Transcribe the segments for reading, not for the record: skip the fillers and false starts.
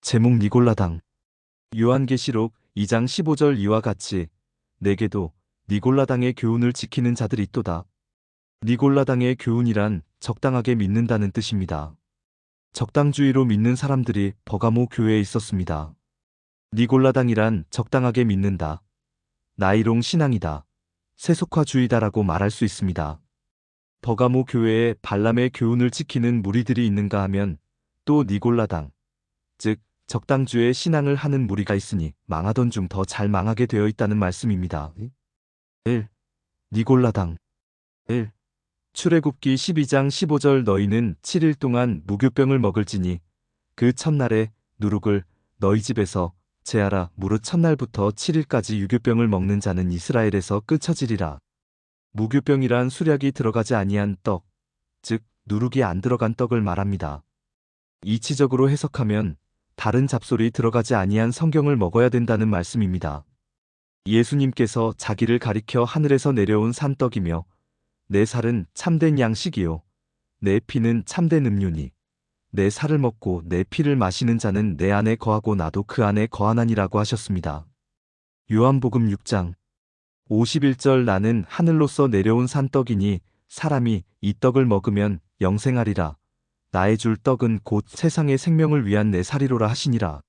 제목 니골라당. 요한계시록 2장 15절 이와 같이 내게도 니골라당의 교훈을 지키는 자들이 있도다. 니골라당의 교훈이란 적당하게 믿는다는 뜻입니다. 적당주의로 믿는 사람들이 버가모 교회에 있었습니다. 니골라당이란 적당하게 믿는다, 나이롱 신앙이다, 세속화주의다라고 말할 수 있습니다. 버가모 교회에 발람의 교훈을 지키는 무리들이 있는가 하면 또 니골라당, 즉 적당주의 신앙을 하는 무리가 있으니 망하던 중 더 잘 망하게 되어 있다는 말씀입니다. 1. 니골라당. 1. 출애굽기 12장 15절 너희는 7일 동안 무교병을 먹을지니 그 첫날에 누룩을 너희 집에서 제하라. 무릇 첫날부터 7일까지 유교병을 먹는 자는 이스라엘에서 끊쳐지리라. 무교병이란 수략이 들어가지 아니한 떡, 즉 누룩이 안 들어간 떡을 말합니다. 이치적으로 해석하면 다른 잡솔이 들어가지 아니한 성경을 먹어야 된다는 말씀입니다. 예수님께서 자기를 가리켜 하늘에서 내려온 산떡이며 내 살은 참된 양식이요 내 피는 참된 음료니 내 살을 먹고 내 피를 마시는 자는 내 안에 거하고 나도 그 안에 거하나니라고 하셨습니다. 요한복음 6장 51절 나는 하늘로서 내려온 산떡이니 사람이 이 떡을 먹으면 영생하리라. 나의 줄 떡은 곧 세상의 생명을 위한 내 살이로라 하시니라.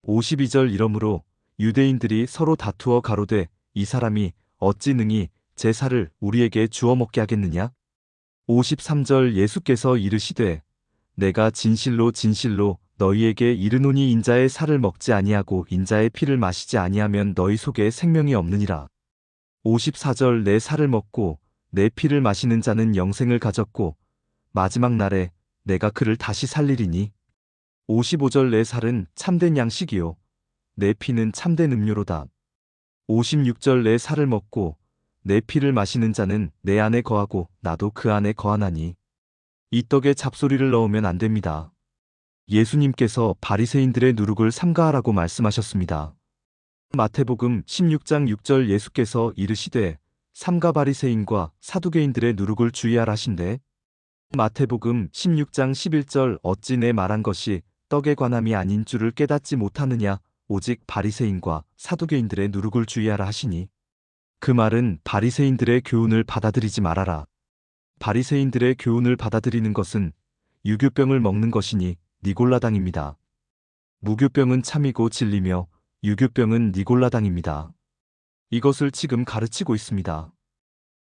52절 이러므로 유대인들이 서로 다투어 가로되 이 사람이 어찌 능히 제 살을 우리에게 주어 먹게 하겠느냐. 53절 예수께서 이르시되 내가 진실로 진실로 너희에게 이르노니 인자의 살을 먹지 아니하고 인자의 피를 마시지 아니하면 너희 속에 생명이 없느니라. 54절 내 살을 먹고 내 피를 마시는 자는 영생을 가졌고 마지막 날에 내가 그를 다시 살리리니. 55절 내 살은 참된 양식이요 내 피는 참된 음료로다. 56절 내 살을 먹고 내 피를 마시는 자는 내 안에 거하고 나도 그 안에 거하나니. 이 떡에 잡소리를 넣으면 안 됩니다. 예수님께서 바리새인들의 누룩을 삼가하라고 말씀하셨습니다. 마태복음 16장 6절 예수께서 이르시되 삼가 바리새인과 사두개인들의 누룩을 주의하라 하신대. 마태복음 16장 11절 어찌 내 말한 것이 떡에 관함이 아닌 줄을 깨닫지 못하느냐. 오직 바리새인과 사두개인들의 누룩을 주의하라 하시니. 그 말은 바리새인들의 교훈을 받아들이지 말아라. 바리새인들의 교훈을 받아들이는 것은 유교병을 먹는 것이니 니골라당입니다. 무교병은 참이고 진리며 유교병은 니골라당입니다. 이것을 지금 가르치고 있습니다.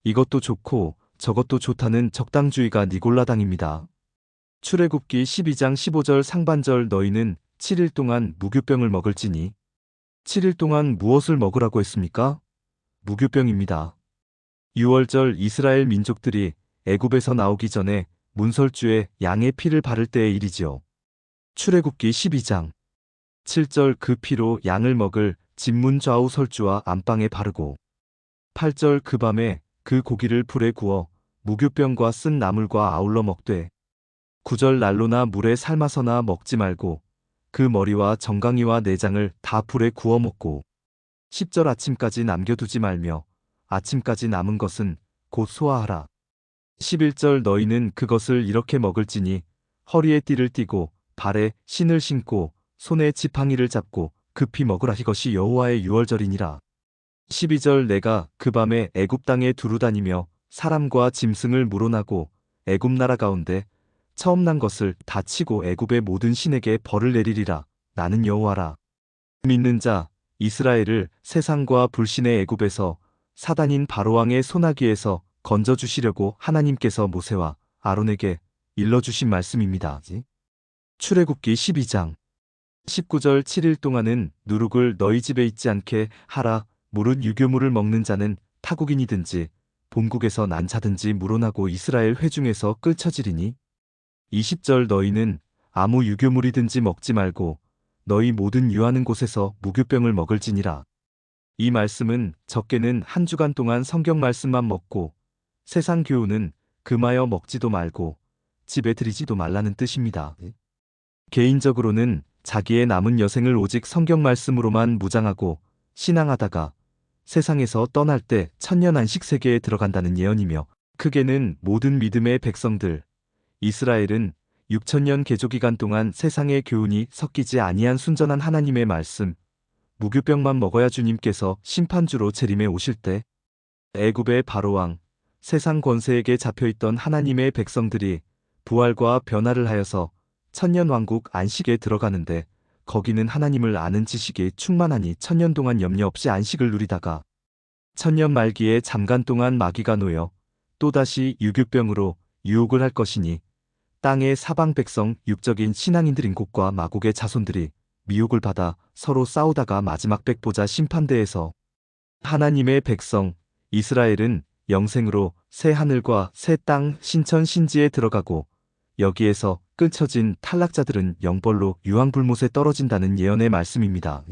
이것도 좋고 저것도 좋다는 적당주의가 니골라당입니다. 출애굽기 12장 15절 상반절 너희는 7일 동안 무교병을 먹을지니. 7일 동안 무엇을 먹으라고 했습니까? 무교병입니다. 6월절 이스라엘 민족들이 애굽에서 나오기 전에 문설주에 양의 피를 바를 때의 일이지요. 출애굽기 12장 7절 그 피로 양을 먹을 집문 좌우 설주와 안방에 바르고 8절 그 밤에 그 고기를 불에 구워 무교병과 쓴 나물과 아울러 먹되 9절 난로나 물에 삶아서나 먹지 말고 그 머리와 정강이와 내장을 다 불에 구워 먹고 10절 아침까지 남겨두지 말며 아침까지 남은 것은 곧 소화하라. 11절 너희는 그것을 이렇게 먹을지니 허리에 띠를 띠고 발에 신을 신고 손에 지팡이를 잡고 급히 먹으라. 이것이 여호와의 유월절이니라. 12절 내가 그 밤에 애굽 땅에 두루 다니며 사람과 짐승을 물어나고 애굽 나라 가운데 처음 난 것을 다 치고 애굽의 모든 신에게 벌을 내리리라. 나는 여호와라. 믿는 자 이스라엘을 세상과 불신의 애굽에서 사단인 바로왕의 손아귀에서 건져주시려고 하나님께서 모세와 아론에게 일러주신 말씀입니다. 출애굽기 12장 19절 7일 동안은 누룩을 너희 집에 있지 않게 하라. 무릇 유교물을 먹는 자는 타국인이든지 본국에서 난 자든지 물어나고 이스라엘 회중에서 끊쳐지리니. 20절 너희는 아무 유교물이든지 먹지 말고 너희 모든 유하는 곳에서 무교병을 먹을지니라. 이 말씀은 적게는 한 주간 동안 성경 말씀만 먹고 세상 교훈은 금하여 먹지도 말고 집에 들이지도 말라는 뜻입니다. 개인적으로는 자기의 남은 여생을 오직 성경 말씀으로만 무장하고 신앙하다가 세상에서 떠날 때 천년안식 세계에 들어간다는 예언이며 크게는 모든 믿음의 백성들 이스라엘은 6000년 개조기간 동안 세상의 교훈이 섞이지 아니한 순전한 하나님의 말씀, 무교병만 먹어야 주님께서 심판주로 재림에 오실 때 애굽의 바로왕, 세상 권세에게 잡혀있던 하나님의 백성들이 부활과 변화를 하여서 천년왕국 안식에 들어가는데 거기는 하나님을 아는 지식이 충만하니 천년 동안 염려 없이 안식을 누리다가 천년 말기에 잠깐 동안 마귀가 놓여 또다시 유교병으로 유혹을 할 것이니 땅의 사방 백성 육적인 신앙인들인 곡과 마곡의 자손들이 미혹을 받아 서로 싸우다가 마지막 백보자 심판대에서 하나님의 백성 이스라엘은 영생으로 새 하늘과 새 땅 신천 신지에 들어가고 여기에서 끊쳐진 탈락자들은 영벌로 유황불못에 떨어진다는 예언의 말씀입니다.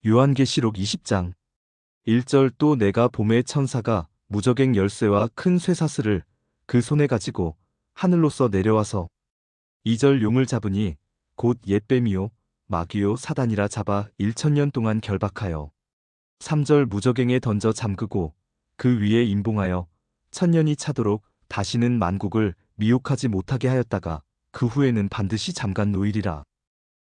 요한계시록 20장 1절 또 내가 봄의 천사가 무저갱 열쇠와 큰 쇠사슬을 그 손에 가지고 하늘로서 내려와서 2절 용을 잡으니 곧 옛뱀이요 마귀요 사단이라 잡아 1000년 동안 결박하여 3절 무저갱에 던져 잠그고 그 위에 임봉하여 1000년이 차도록 다시는 만국을 미혹하지 못하게 하였다가 그 후에는 반드시 잠깐 놓이리라.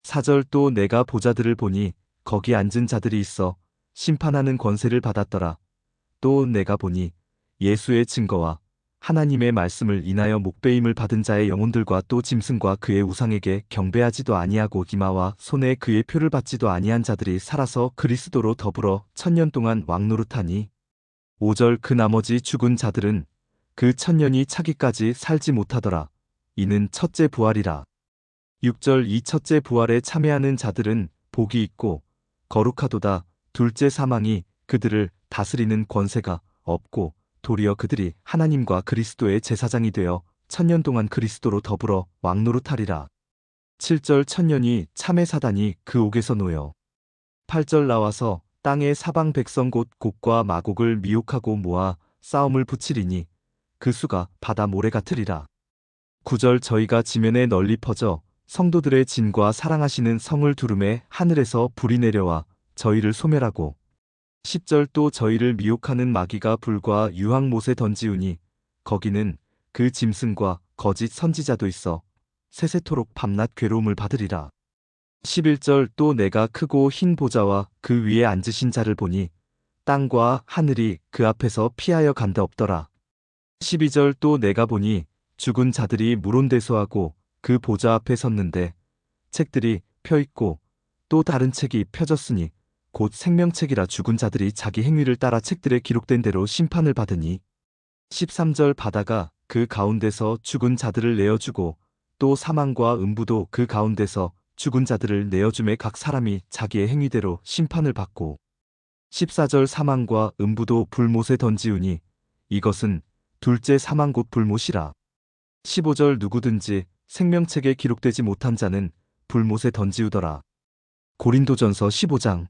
4절 또 내가 보자들을 보니 거기 앉은 자들이 있어 심판하는 권세를 받았더라. 또 내가 보니 예수의 증거와 하나님의 말씀을 인하여 목배임을 받은 자의 영혼들과 또 짐승과 그의 우상에게 경배하지도 아니하고 기마와 손에 그의 표를 받지도 아니한 자들이 살아서 그리스도로 더불어 천년 동안 왕노릇하니 5절 그 나머지 죽은 자들은 그 천년이 차기까지 살지 못하더라. 이는 첫째 부활이라. 6절 이 첫째 부활에 참여하는 자들은 복이 있고 거룩하도다. 둘째 사망이 그들을 다스리는 권세가 없고 도리어 그들이 하나님과 그리스도의 제사장이 되어 천년 동안 그리스도로 더불어 왕노릇하리라. 7절 천년이 참의 사단이 그 옥에서 놓여 8절 나와서 땅의 사방 백성 곧 곡과 마곡을 미혹하고 모아 싸움을 붙이리니 그 수가 바다 모래 같으리라. 9절 저희가 지면에 널리 퍼져 성도들의 진과 사랑하시는 성을 두름에 하늘에서 불이 내려와 저희를 소멸하고 10절 또 저희를 미혹하는 마귀가 불과 유황못에 던지우니 거기는 그 짐승과 거짓 선지자도 있어 세세토록 밤낮 괴로움을 받으리라. 11절 또 내가 크고 흰 보좌와 그 위에 앉으신 자를 보니 땅과 하늘이 그 앞에서 피하여 간데 없더라. 12절 또 내가 보니 죽은 자들이 물온대소하고 그 보좌 앞에 섰는데 책들이 펴있고 또 다른 책이 펴졌으니 곧 생명책이라 죽은 자들이 자기 행위를 따라 책들에 기록된 대로 심판을 받으니 13절 바다가 그 가운데서 죽은 자들을 내어주고 또 사망과 음부도 그 가운데서 죽은 자들을 내어줌에 각 사람이 자기의 행위대로 심판을 받고 14절 사망과 음부도 불못에 던지우니 이것은 둘째 사망 곧 불못이라. 15절 누구든지 생명책에 기록되지 못한 자는 불못에 던지우더라. 고린도전서 15장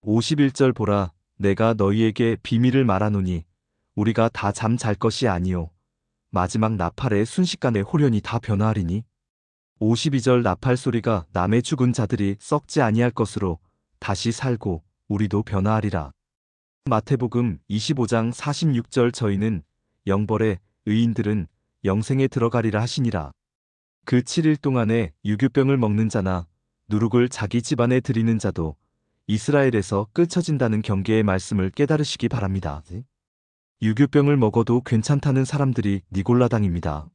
51절 보라 내가 너희에게 비밀을 말하노니 우리가 다 잠 잘 것이 아니요 마지막 나팔의 순식간에 홀연히 다 변화하리니 52절 나팔 소리가 남의 죽은 자들이 썩지 아니할 것으로 다시 살고 우리도 변화하리라. 마태복음 25장 46절 저희는 영벌에 의인들은 영생에 들어가리라 하시니라. 그 7일 동안에 유교병을 먹는 자나 누룩을 자기 집안에 들이는 자도 이스라엘에서 끊쳐진다는 경계의 말씀을 깨달으시기 바랍니다. 유교병을 먹어도 괜찮다는 사람들이 니골라당입니다.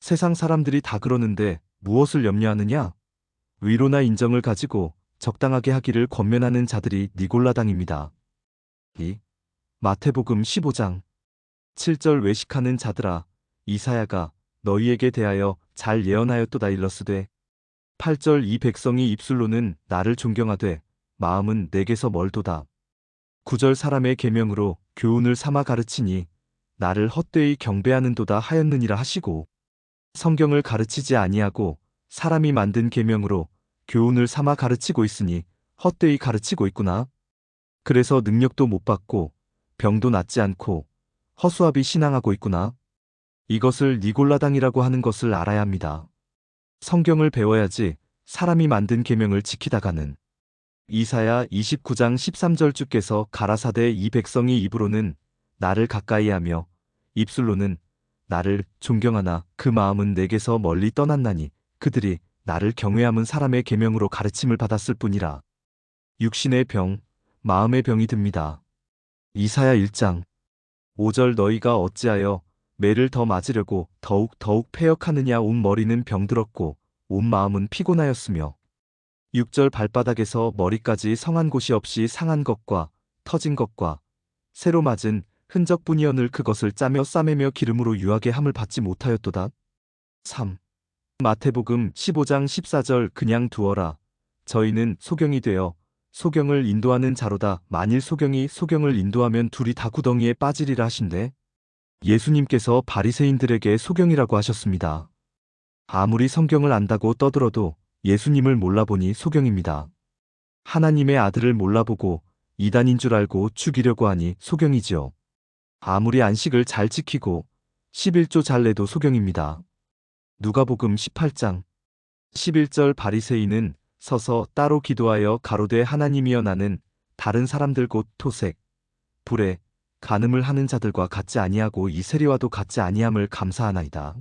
세상 사람들이 다 그러는데 무엇을 염려하느냐? 위로나 인정을 가지고 적당하게 하기를 권면하는 자들이 니골라당입니다. 마태복음 15장 7절 외식하는 자들아 이사야가 너희에게 대하여 잘 예언하였도다 일러스되 8절 이 백성이 입술로는 나를 존경하되 마음은 내게서 멀도다. 9절 사람의 계명으로 교훈을 삼아 가르치니 나를 헛되이 경배하는도다 하였느니라 하시고 성경을 가르치지 아니하고 사람이 만든 계명으로 교훈을 삼아 가르치고 있으니 헛되이 가르치고 있구나. 그래서 능력도 못 받고 병도 낫지 않고 허수아비 신앙하고 있구나. 이것을 니골라당이라고 하는 것을 알아야 합니다. 성경을 배워야지 사람이 만든 계명을 지키다가는 이사야 29장 13절 주께서 가라사대 이 백성이 입으로는 나를 가까이하며 입술로는 나를 존경하나 그 마음은 내게서 멀리 떠났나니 그들이 나를 경외함은 사람의 계명으로 가르침을 받았을 뿐이라. 육신의 병, 마음의 병이 듭니다. 이사야 1장 5절 너희가 어찌하여 매를 더 맞으려고 더욱 패역하느냐. 온 머리는 병들었고 온 마음은 피곤하였으며 6절 발바닥에서 머리까지 성한 곳이 없이 상한 것과 터진 것과 새로 맞은 흔적뿐이어늘 그것을 짜며 싸매며 기름으로 유하게 함을 받지 못하였도다. 3. 마태복음 15장 14절 그냥 두어라. 저희는 소경이 되어 소경을 인도하는 자로다. 만일 소경이 소경을 인도하면 둘이 다 구덩이에 빠지리라 하신대. 예수님께서 바리새인들에게 소경이라고 하셨습니다. 아무리 성경을 안다고 떠들어도 예수님을 몰라보니 소경입니다. 하나님의 아들을 몰라보고 이단인 줄 알고 죽이려고 하니 소경이지요. 아무리 안식을 잘 지키고 11조 잘 내도 소경입니다. 누가복음 18장 11절 바리새인은 서서 따로 기도하여 가로되 하나님이여 나는 다른 사람들 곧 토색, 불에, 간음을 하는 자들과 같지 아니하고 이 세리와도 같지 아니함을 감사하나이다.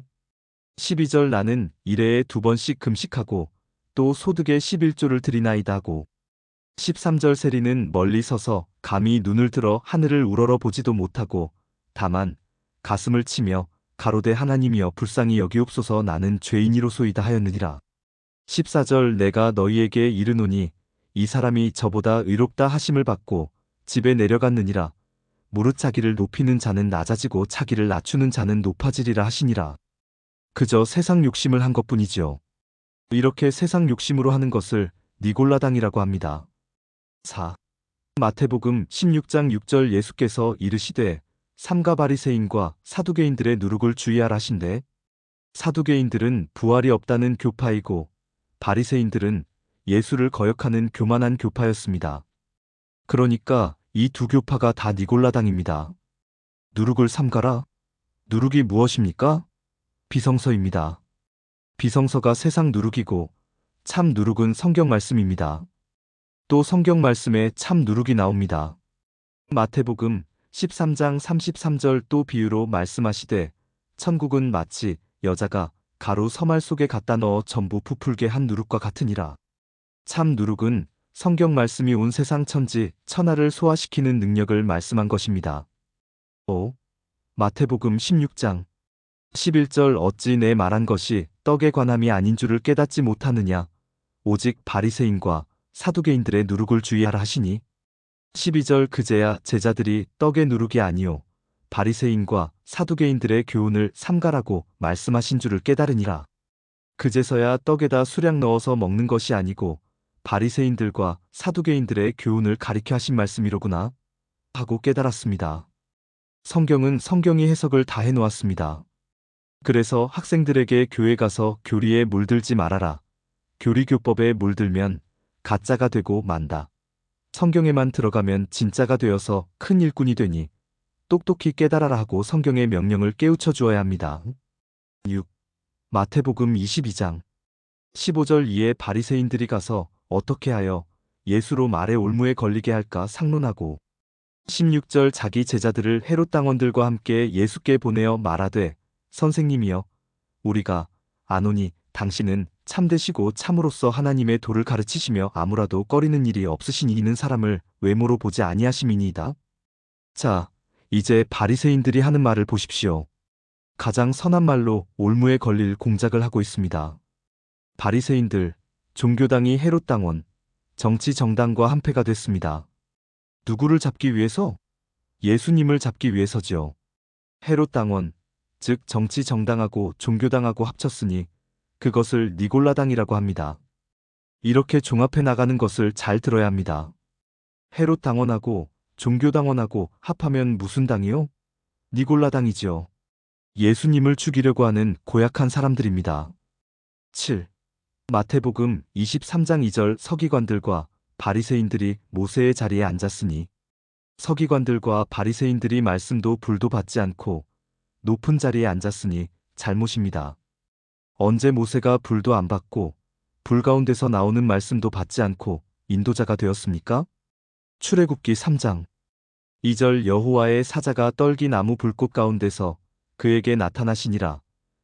12절 나는 일해에 2번씩 금식하고 또 소득의 11조를 드리나이다 하고 13절 세리는 멀리 서서 감히 눈을 들어 하늘을 우러러 보지도 못하고 다만 가슴을 치며 가로되 하나님이여 불쌍히 여기옵소서 나는 죄인이로소이다 하였느니라. 14절 내가 너희에게 이르노니 이 사람이 저보다 의롭다 하심을 받고 집에 내려갔느니라. 무릇 자기를 높이는 자는 낮아지고 자기를 낮추는 자는 높아지리라 하시니라. 그저 세상 욕심을 한 것뿐이지요. 이렇게 세상 욕심으로 하는 것을 니골라당이라고 합니다. 4. 마태복음 16장 6절 예수께서 이르시되 삼가 바리새인과 사두개인들의 누룩을 주의하라 하신대. 사두개인들은 부활이 없다는 교파이고 바리새인들은 예수를 거역하는 교만한 교파였습니다. 그러니까 이 두 교파가 다 니골라당입니다. 누룩을 삼가라? 누룩이 무엇입니까? 비성서입니다. 비성서가 세상 누룩이고 참 누룩은 성경 말씀입니다. 또 성경 말씀에 참 누룩이 나옵니다. 마태복음 13장 33절 또 비유로 말씀하시되 천국은 마치 여자가 가루 서말 속에 갖다 넣어 전부 부풀게 한 누룩과 같으니라. 참 누룩은 성경 말씀이 온 세상 천지 천하를 소화시키는 능력을 말씀한 것입니다. 5. 마태복음 16장 11절 어찌 내 말한 것이 떡에 관함이 아닌 줄을 깨닫지 못하느냐. 오직 바리새인과 사두개인들의 누룩을 주의하라 하시니 12절 그제야 제자들이 떡의 누룩이 아니요 바리새인과 사두개인들의 교훈을 삼가라고 말씀하신 줄을 깨달으니라. 그제서야 떡에다 수량 넣어서 먹는 것이 아니고 바리새인들과 사두개인들의 교훈을 가리켜 하신 말씀이로구나 하고 깨달았습니다. 성경은 성경이 해석을 다 해놓았습니다. 그래서 학생들에게 교회 가서 교리에 물들지 말아라. 교리교법에 물들면 가짜가 되고 만다. 성경에만 들어가면 진짜가 되어서 큰 일꾼이 되니 똑똑히 깨달아라 하고 성경의 명령을 깨우쳐 주어야 합니다. 6. 마태복음 22장 15절 이에 바리새인들이 가서 어떻게 하여 예수로 말의 올무에 걸리게 할까 상론하고 16절 자기 제자들을 헤롯 당원들과 함께 예수께 보내어 말하되 선생님이여 우리가 아노니 당신은 참되시고 참으로서 하나님의 도를 가르치시며 아무라도 꺼리는 일이 없으시니 이는 사람을 외모로 보지 아니하심이니이다. 자, 이제 바리새인들이 하는 말을 보십시오. 가장 선한 말로 올무에 걸릴 공작을 하고 있습니다. 바리새인들, 종교당이 헤롯 당원, 정치 정당과 한패가 됐습니다. 누구를 잡기 위해서? 예수님을 잡기 위해서지요. 헤롯 당원, 즉 정치 정당하고 종교당하고 합쳤으니 그것을 니골라당이라고 합니다. 이렇게 종합해 나가는 것을 잘 들어야 합니다. 헤롯 당원하고 종교당원하고 합하면 무슨 당이요? 니골라당이지요. 예수님을 죽이려고 하는 고약한 사람들입니다. 7. 마태복음 23장 2절 서기관들과 바리새인들이 모세의 자리에 앉았으니 서기관들과 바리새인들이 말씀도 불도 받지 않고 높은 자리에 앉았으니 잘못입니다. 언제 모세가 불도 안 받고 불 가운데서 나오는 말씀도 받지 않고 인도자가 되었습니까? 출애굽기 3장 2절 여호와의 사자가 떨기 나무 불꽃 가운데서 그에게 나타나시니라.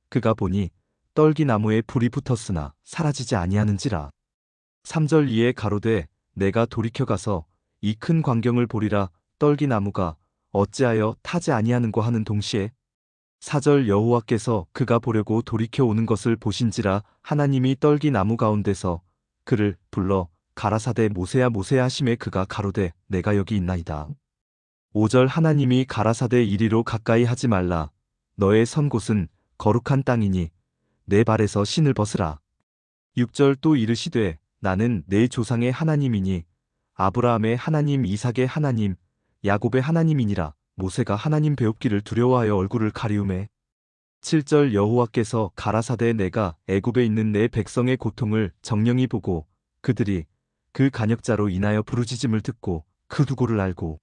그가 보니 떨기나무에 불이 붙었으나 사라지지 아니하는지라. 3절 이에 가로되 내가 돌이켜 가서 이 큰 광경을 보리라. 떨기나무가 어찌하여 타지 아니하는고 하는 동시에 4절 여호와께서 그가 보려고 돌이켜 오는 것을 보신지라. 하나님이 떨기나무 가운데서 그를 불러 가라사대 모세야 모세야 하심에 그가 가로되 내가 여기 있나이다. 5절 하나님이 가라사대 이리로 가까이 하지 말라. 너의 선 곳은 거룩한 땅이니 내 발에서 신을 벗으라. 6절 또 이르시되 나는 내 조상의 하나님이니 아브라함의 하나님 이삭의 하나님 야곱의 하나님이니라. 모세가 하나님 배웁기를 두려워하여 얼굴을 가리우매 7절 여호와께서 가라사대 내가 애굽에 있는 내 백성의 고통을 정령히 보고 그들이 그 간역자로 인하여 부르짖음을 듣고 그 두고를 알고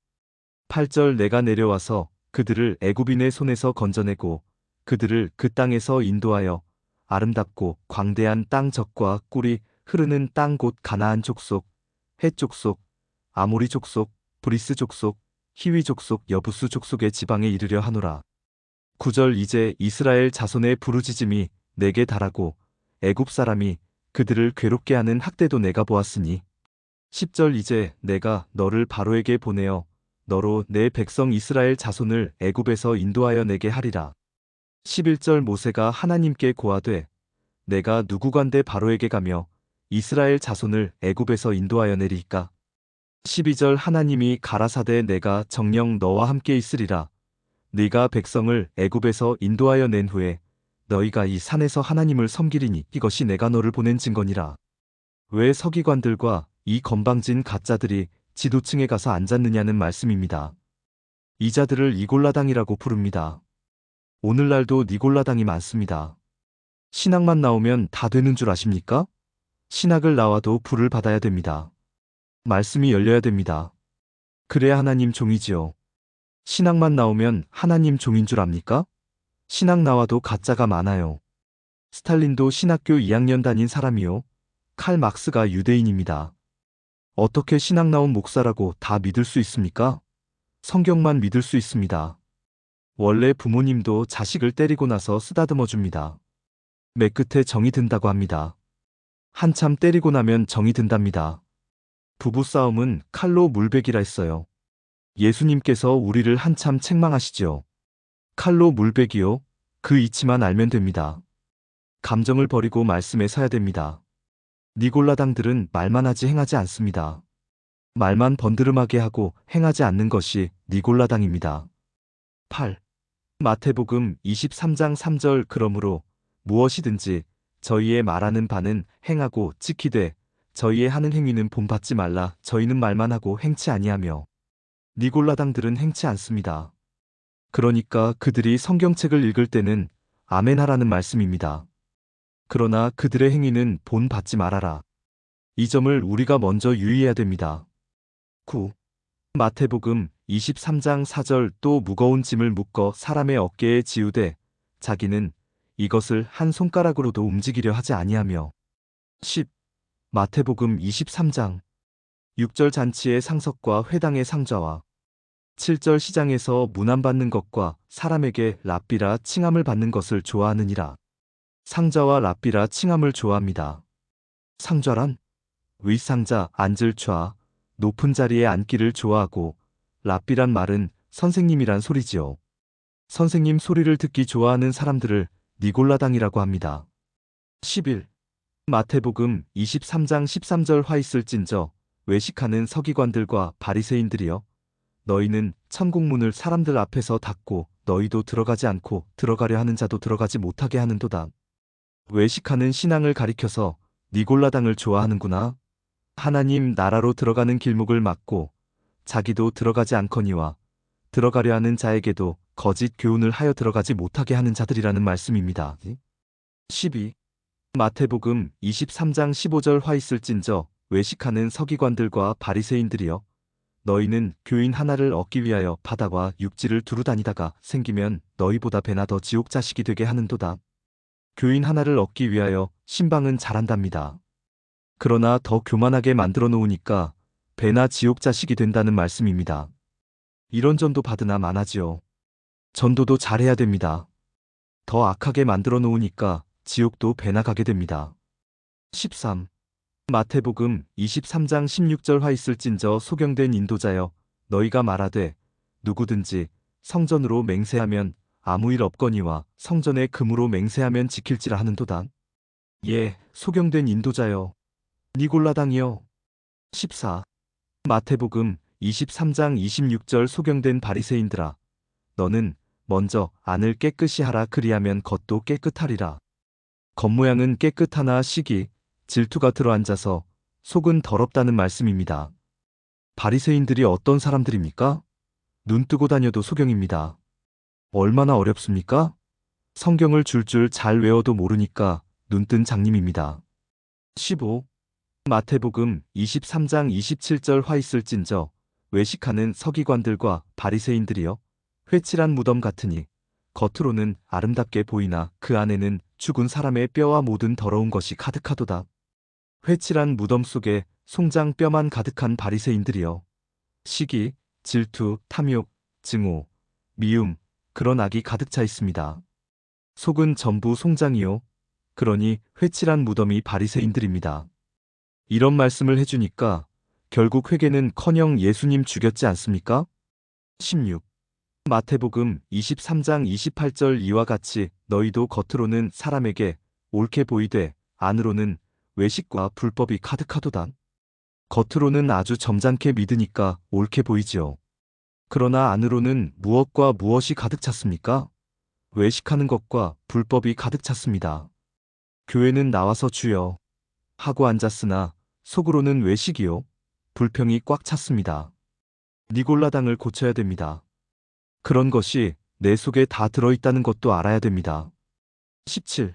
8절 내가 내려와서 그들을 애굽인의 손에서 건져내고 그들을 그 땅에서 인도하여 아름답고 광대한 땅 적과 꿀이 흐르는 땅 곧 가나안 족속, 헷 족속, 아모리 족속, 브리스 족속, 히위 족속, 여부수 족속의 지방에 이르려 하노라. 9절 이제 이스라엘 자손의 부르짖음이 내게 달하고 애굽 사람이 그들을 괴롭게 하는 학대도 내가 보았으니 10절 이제 내가 너를 바로에게 보내어 너로 내 백성 이스라엘 자손을 애굽에서 인도하여 내게 하리라. 11절 모세가 하나님께 고하되 내가 누구간데 바로에게 가며 이스라엘 자손을 애굽에서 인도하여 내리까. 12절 하나님이 가라사대 내가 정녕 너와 함께 있으리라. 네가 백성을 애굽에서 인도하여 낸 후에 너희가 이 산에서 하나님을 섬기리니 이것이 내가 너를 보낸 증거니라. 왜 서기관들과 이 건방진 가짜들이 지도층에 가서 앉았느냐는 말씀입니다. 이 자들을 이골라당이라고 부릅니다. 오늘날도 니골라당이 많습니다. 신학만 나오면 다 되는 줄 아십니까? 신학을 나와도 불을 받아야 됩니다. 말씀이 열려야 됩니다. 그래야 하나님 종이지요. 신학만 나오면 하나님 종인 줄 압니까? 신학 나와도 가짜가 많아요. 스탈린도 신학교 2학년 다닌 사람이요. 칼 막스가 유대인입니다. 어떻게 신학 나온 목사라고 다 믿을 수 있습니까? 성경만 믿을 수 있습니다. 원래 부모님도 자식을 때리고 나서 쓰다듬어 줍니다. 매끝에 정이 든다고 합니다. 한참 때리고 나면 정이 든답니다. 부부싸움은 칼로 물베기라 했어요. 예수님께서 우리를 한참 책망하시지요. 칼로 물베기요. 그 이치만 알면 됩니다. 감정을 버리고 말씀에 서야 됩니다. 니골라당들은 말만 하지 행하지 않습니다. 말만 번드름하게 하고 행하지 않는 것이 니골라당입니다. 8. 마태복음 23장 3절 그러므로 무엇이든지 저희의 말하는 바는 행하고 지키되 저희의 하는 행위는 본받지 말라. 저희는 말만 하고 행치 아니하며 니골라당들은 행치 않습니다. 그러니까 그들이 성경책을 읽을 때는 아멘 하라는 말씀입니다. 그러나 그들의 행위는 본받지 말아라. 이 점을 우리가 먼저 유의해야 됩니다. 9. 마태복음 23장 4절 또 무거운 짐을 묶어 사람의 어깨에 지우되 자기는 이것을 한 손가락으로도 움직이려 하지 아니하며 10. 마태복음 23장 6절 잔치의 상석과 회당의 상좌와 7절 시장에서 문안받는 것과 사람에게 랍비라 칭함을 받는 것을 좋아하느니라. 상좌와 랍비라 칭함을 좋아합니다. 상좌란 윗상자 앉을 좌 높은 자리에 앉기를 좋아하고 랍비란 말은 선생님이란 소리지요. 선생님 소리를 듣기 좋아하는 사람들을 니골라당이라고 합니다. 11. 마태복음 23장 13절 화 있을진저 외식하는 서기관들과 바리새인들이여 너희는 천국문을 사람들 앞에서 닫고 너희도 들어가지 않고 들어가려 하는 자도 들어가지 못하게 하는도다. 외식하는 신앙을 가리켜서 니골라당을 좋아하는구나. 하나님 나라로 들어가는 길목을 막고 자기도 들어가지 않거니와 들어가려 하는 자에게도 거짓 교훈을 하여 들어가지 못하게 하는 자들이라는 말씀입니다. 12. 마태복음 23장 15절 화 있을진저 외식하는 서기관들과 바리새인들이여 너희는 교인 하나를 얻기 위하여 바다와 육지를 두루 다니다가 생기면 너희보다 배나 더 지옥 자식이 되게 하는도다. 교인 하나를 얻기 위하여 신방은 잘한답니다. 그러나 더 교만하게 만들어 놓으니까 배나 지옥 자식이 된다는 말씀입니다. 이런 전도 받으나 많아지요. 전도도 잘해야 됩니다. 더 악하게 만들어 놓으니까 지옥도 배나 가게 됩니다. 13. 마태복음 23장 16절 화 있을진저 소경된 인도자여 너희가 말하되 누구든지 성전으로 맹세하면 아무 일 없거니와 성전에 금으로 맹세하면 지킬지라 하는도다. 예, 소경된 인도자여 니골라당이여. 14. 마태복음 23장 26절 소경된 바리새인들아 너는 먼저 안을 깨끗이 하라 그리하면 겉도 깨끗하리라. 겉모양은 깨끗하나 시기, 질투가 들어앉아서 속은 더럽다는 말씀입니다. 바리새인들이 어떤 사람들입니까? 눈 뜨고 다녀도 소경입니다. 얼마나 어렵습니까? 성경을 줄줄 잘 외워도 모르니까 눈뜬 장님입니다. 15. 마태복음 23장 27절 화 있을진저 외식하는 서기관들과 바리새인들이여 회칠한 무덤 같으니 겉으로는 아름답게 보이나 그 안에는 죽은 사람의 뼈와 모든 더러운 것이 가득하도다. 회칠한 무덤 속에 송장 뼈만 가득한 바리새인들이여 시기, 질투, 탐욕, 증오, 미움, 그런 악이 가득 차 있습니다. 속은 전부 송장이요 그러니 회칠한 무덤이 바리새인들입니다. 이런 말씀을 해주니까 결국 회개는커녕 예수님 죽였지 않습니까? 16. 마태복음 23장 28절 이와 같이 너희도 겉으로는 사람에게 옳게 보이되 안으로는 외식과 불법이 가득하도다. 겉으로는 아주 점잖게 믿으니까 옳게 보이지요. 그러나 안으로는 무엇과 무엇이 가득 찼습니까? 외식하는 것과 불법이 가득 찼습니다. 교회는 나와서 주여 하고 앉았으나 속으로는 외식이요 불평이 꽉 찼습니다. 니골라당을 고쳐야 됩니다. 그런 것이 내 속에 다 들어있다는 것도 알아야 됩니다. 17.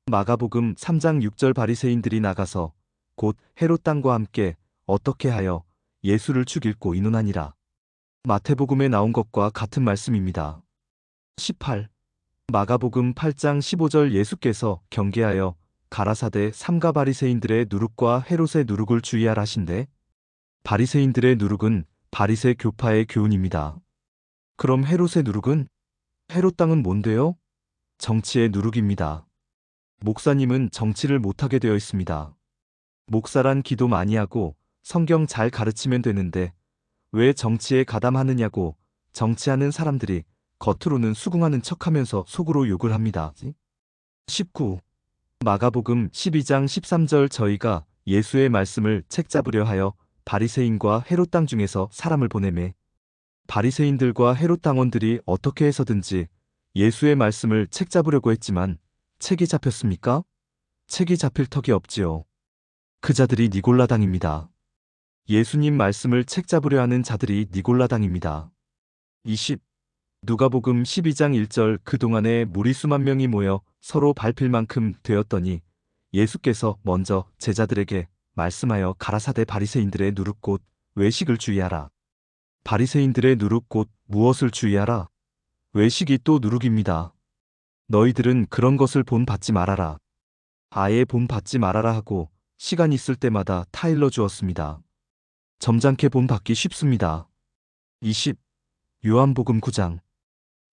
마가복음 3장 6절 바리새인들이 나가서 곧 헤롯 땅과 함께 어떻게 하여 예수를 죽일고 의논하니라. 마태복음에 나온 것과 같은 말씀입니다. 18. 마가복음 8장 15절 예수께서 경계하여 가라사대 삼가 바리새인들의 누룩과 헤롯의 누룩을 주의하라 하신대. 바리새인들의 누룩은 바리새 교파의 교훈입니다. 그럼 헤롯의 누룩은? 헤롯 땅은 뭔데요? 정치의 누룩입니다. 목사님은 정치를 못하게 되어 있습니다. 목사란 기도 많이 하고 성경 잘 가르치면 되는데 왜 정치에 가담하느냐고 정치하는 사람들이 겉으로는 수긍하는 척하면서 속으로 욕을 합니다. 19. 마가복음 12장 13절 저희가 예수의 말씀을 책잡으려 하여 바리새인과 헤롯 땅 중에서 사람을 보내매 바리새인들과 헤롯 당원들이 어떻게 해서든지 예수의 말씀을 책잡으려고 했지만 책이 잡혔습니까? 책이 잡힐 턱이 없지요. 그 자들이 니골라당입니다. 예수님 말씀을 책잡으려 하는 자들이 니골라당입니다. 20. 누가복음 12장 1절 그동안에 무리 수만 명이 모여 서로 밟힐 만큼 되었더니 예수께서 먼저 제자들에게 말씀하여 가라사대 바리새인들의 누룩 곧 외식을 주의하라. 바리새인들의 누룩 곧 무엇을 주의하라? 외식이 또 누룩입니다. 너희들은 그런 것을 본받지 말아라. 아예 본받지 말아라 하고 시간 있을 때마다 타일러 주었습니다. 점잖게 본받기 쉽습니다. 20. 요한복음 9장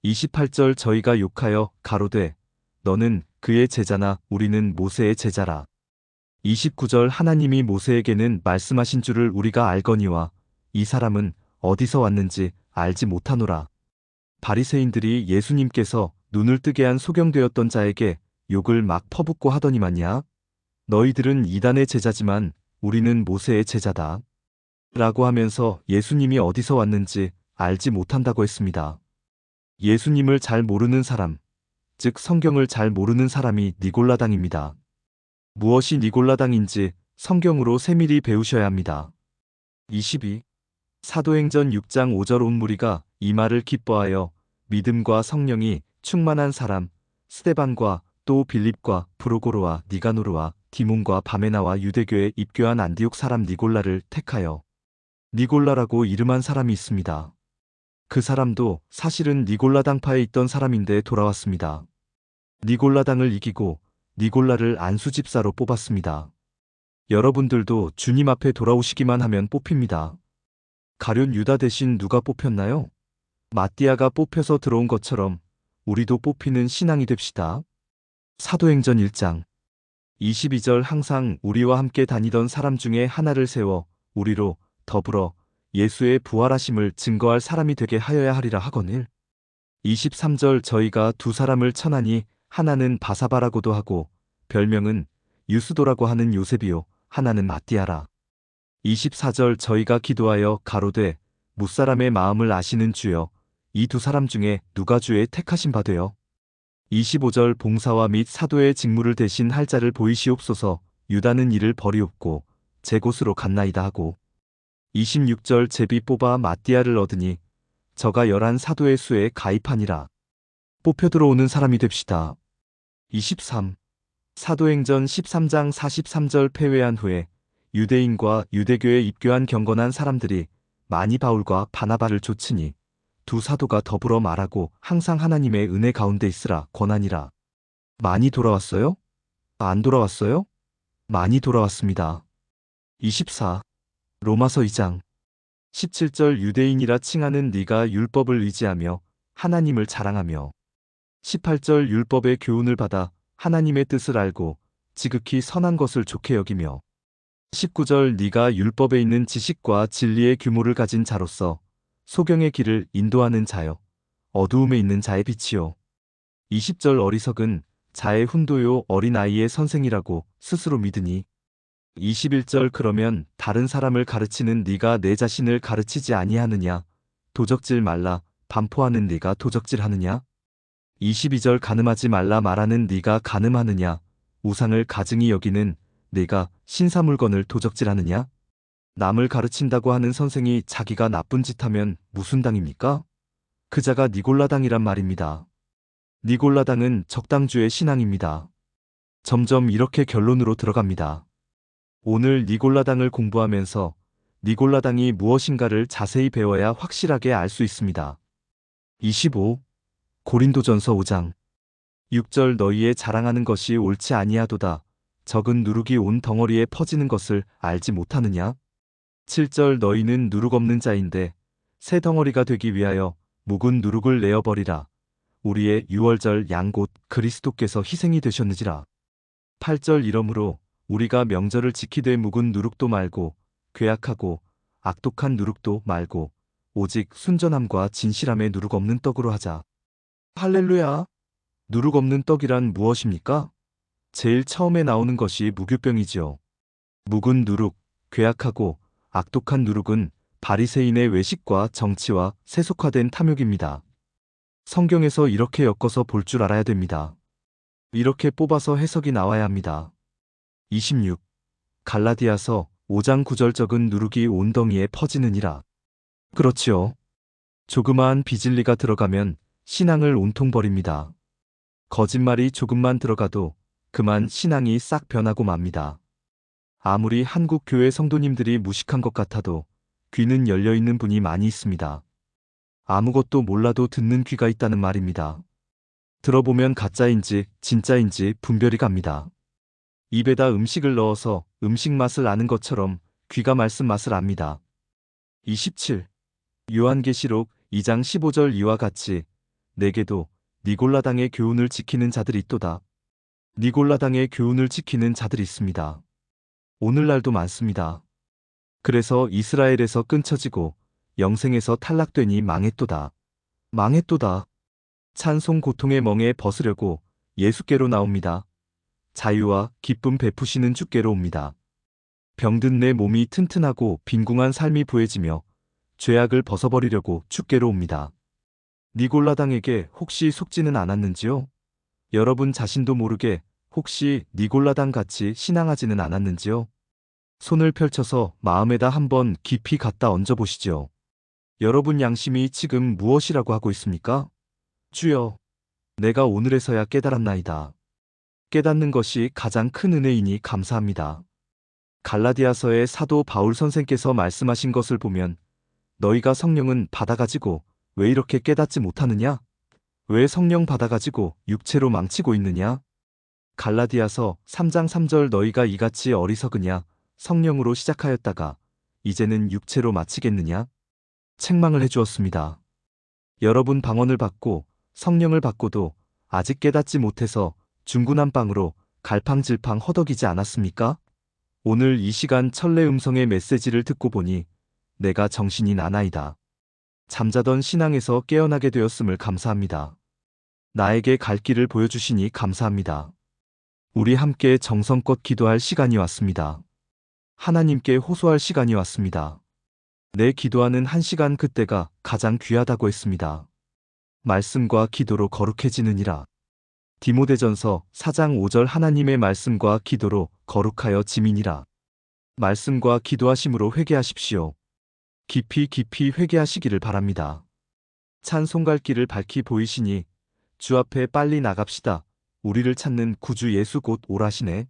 28절 저희가 욕하여 가로되 너는 그의 제자나 우리는 모세의 제자라. 29절 하나님이 모세에게는 말씀하신 줄을 우리가 알거니와 이 사람은 어디서 왔는지 알지 못하노라. 바리새인들이 예수님께서 눈을 뜨게 한 소경되었던 자에게 욕을 막 퍼붓고 하더니만야. 너희들은 이단의 제자지만 우리는 모세의 제자다. 라고 하면서 예수님이 어디서 왔는지 알지 못한다고 했습니다. 예수님을 잘 모르는 사람, 즉 성경을 잘 모르는 사람이 니골라당입니다. 무엇이 니골라당인지 성경으로 세밀히 배우셔야 합니다. 22. 사도행전 6장 5절 온 무리가 이 말을 기뻐하여 믿음과 성령이 충만한 사람 스데반과 또 빌립과 브로고로와 니가노르와 디몬과 바메나와 유대교에 입교한 안디옥 사람 니골라를 택하여 니골라라고 이름한 사람이 있습니다. 그 사람도 사실은 니골라당파에 있던 사람인데 돌아왔습니다. 니골라당을 이기고 니골라를 안수집사로 뽑았습니다. 여러분들도 주님 앞에 돌아오시기만 하면 뽑힙니다. 가룟 유다 대신 누가 뽑혔나요? 마띠아가 뽑혀서 들어온 것처럼 우리도 뽑히는 신앙이 됩시다. 사도행전 1장 22절 항상 우리와 함께 다니던 사람 중에 하나를 세워 우리로 더불어 예수의 부활하심을 증거할 사람이 되게 하여야 하리라 하거늘. 23절 저희가 두 사람을 천하니 하나는 바사바라고도 하고 별명은 유스도라고 하는 요셉이요 하나는 마띠아라. 24절 저희가 기도하여 가로되 무사람의 마음을 아시는 주여 이 두 사람 중에 누가 주의 택하신 바 되어 25절 봉사와 및 사도의 직무를 대신 할 자를 보이시옵소서. 유다는 이를 버리옵고 제 곳으로 갔나이다 하고 26절 제비 뽑아 마띠아를 얻으니 저가 11 사도의 수에 가입하니라. 뽑혀 들어오는 사람이 됩시다. 23. 사도행전 13장 43절 폐회한 후에 유대인과 유대교에 입교한 경건한 사람들이 많이 바울과 바나바를 좇으니 두 사도가 더불어 말하고 항상 하나님의 은혜 가운데 있으라 권하니라. 많이 돌아왔어요? 안 돌아왔어요? 많이 돌아왔습니다. 24. 로마서 2장 17절 유대인이라 칭하는 네가 율법을 의지하며 하나님을 자랑하며 18절 율법의 교훈을 받아 하나님의 뜻을 알고 지극히 선한 것을 좋게 여기며 19절 네가 율법에 있는 지식과 진리의 규모를 가진 자로서 소경의 길을 인도하는 자여 어두움에 있는 자의 빛이요 20절 어리석은 자의 훈도요 어린아이의 선생이라고 스스로 믿으니 21절 그러면 다른 사람을 가르치는 네가 내 자신을 가르치지 아니하느냐 도적질 말라 반포하는 네가 도적질하느냐 22절 간음하지 말라 말하는 네가 간음하느냐 우상을 가증히 여기는 네가 신사물건을 도적질하느냐 남을 가르친다고 하는 선생이 자기가 나쁜 짓 하면 무슨 당입니까? 그 자가 니골라당이란 말입니다. 니골라당은 적당주의 신앙입니다. 점점 이렇게 결론으로 들어갑니다. 오늘 니골라당을 공부하면서 니골라당이 무엇인가를 자세히 배워야 확실하게 알 수 있습니다. 25. 고린도전서 5장 6절 너희의 자랑하는 것이 옳지 아니하도다. 적은 누룩이 온 덩어리에 퍼지는 것을 알지 못하느냐? 7절 너희는 누룩 없는 자인데 새 덩어리가 되기 위하여 묵은 누룩을 내어버리라. 우리의 유월절 양 곧 그리스도께서 희생이 되셨느지라. 8절 이러므로 우리가 명절을 지키되 묵은 누룩도 말고 괴악하고 악독한 누룩도 말고 오직 순전함과 진실함의 누룩 없는 떡으로 하자. 할렐루야! 누룩 없는 떡이란 무엇입니까? 제일 처음에 나오는 것이 무교병이지요. 묵은 누룩, 괴악하고 악독한 누룩은 바리새인의 외식과 정치와 세속화된 탐욕입니다. 성경에서 이렇게 엮어서 볼 줄 알아야 됩니다. 이렇게 뽑아서 해석이 나와야 합니다. 26. 갈라디아서 5장 9절 적은 누룩이 온덩이에 퍼지느니라. 그렇지요. 조그마한 비진리가 들어가면 신앙을 온통 버립니다. 거짓말이 조금만 들어가도 그만 신앙이 싹 변하고 맙니다. 아무리 한국 교회 성도님들이 무식한 것 같아도 귀는 열려있는 분이 많이 있습니다. 아무것도 몰라도 듣는 귀가 있다는 말입니다. 들어보면 가짜인지 진짜인지 분별이 갑니다. 입에다 음식을 넣어서 음식 맛을 아는 것처럼 귀가 말씀 맛을 압니다. 27. 요한계시록 2장 15절 이와 같이 내게도 니골라당의 교훈을 지키는 자들이 있도다. 니골라당의 교훈을 지키는 자들이 있습니다. 오늘날도 많습니다. 그래서 이스라엘에서 끊쳐지고 영생에서 탈락되니 망했도다. 망했도다. 찬송 고통의 멍에 벗으려고 예수께로 나옵니다. 자유와 기쁨 베푸시는 주께로 옵니다. 병든 내 몸이 튼튼하고 빈궁한 삶이 부해지며 죄악을 벗어버리려고 주께로 옵니다. 니골라당에게 혹시 속지는 않았는지요? 여러분 자신도 모르게 혹시 니골라당 같이 신앙하지는 않았는지요? 손을 펼쳐서 마음에다 한번 깊이 갖다 얹어보시죠. 여러분 양심이 지금 무엇이라고 하고 있습니까? 주여, 내가 오늘에서야 깨달았나이다. 깨닫는 것이 가장 큰 은혜이니 감사합니다. 갈라디아서의 사도 바울 선생께서 말씀하신 것을 보면 너희가 성령은 받아가지고 왜 이렇게 깨닫지 못하느냐? 왜 성령 받아가지고 육체로 망치고 있느냐? 갈라디아서 3장 3절 너희가 이같이 어리석으냐? 성령으로 시작하였다가 이제는 육체로 마치겠느냐? 책망을 해주었습니다. 여러분 방언을 받고 성령을 받고도 아직 깨닫지 못해서 중구난방으로 갈팡질팡 허덕이지 않았습니까? 오늘 이 시간 천래 음성의 메시지를 듣고 보니 내가 정신이 나나이다. 잠자던 신앙에서 깨어나게 되었음을 감사합니다. 나에게 갈 길을 보여주시니 감사합니다. 우리 함께 정성껏 기도할 시간이 왔습니다. 하나님께 호소할 시간이 왔습니다. 내 기도하는 한 시간 그때가 가장 귀하다고 했습니다. 말씀과 기도로 거룩해지느니라. 디모데전서 4장 5절 하나님의 말씀과 기도로 거룩하여 지민이라. 말씀과 기도하심으로 회개하십시오. 깊이 깊이 회개하시기를 바랍니다. 찬송갈 길을 밝히 보이시니 주 앞에 빨리 나갑시다. 우리를 찾는 구주 예수 곧 오라시네.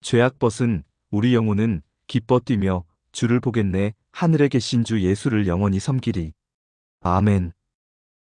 죄악 벗은 우리 영혼은 기뻐 뛰며 주를 보겠네. 하늘에 계신 주 예수를 영원히 섬기리. 아멘.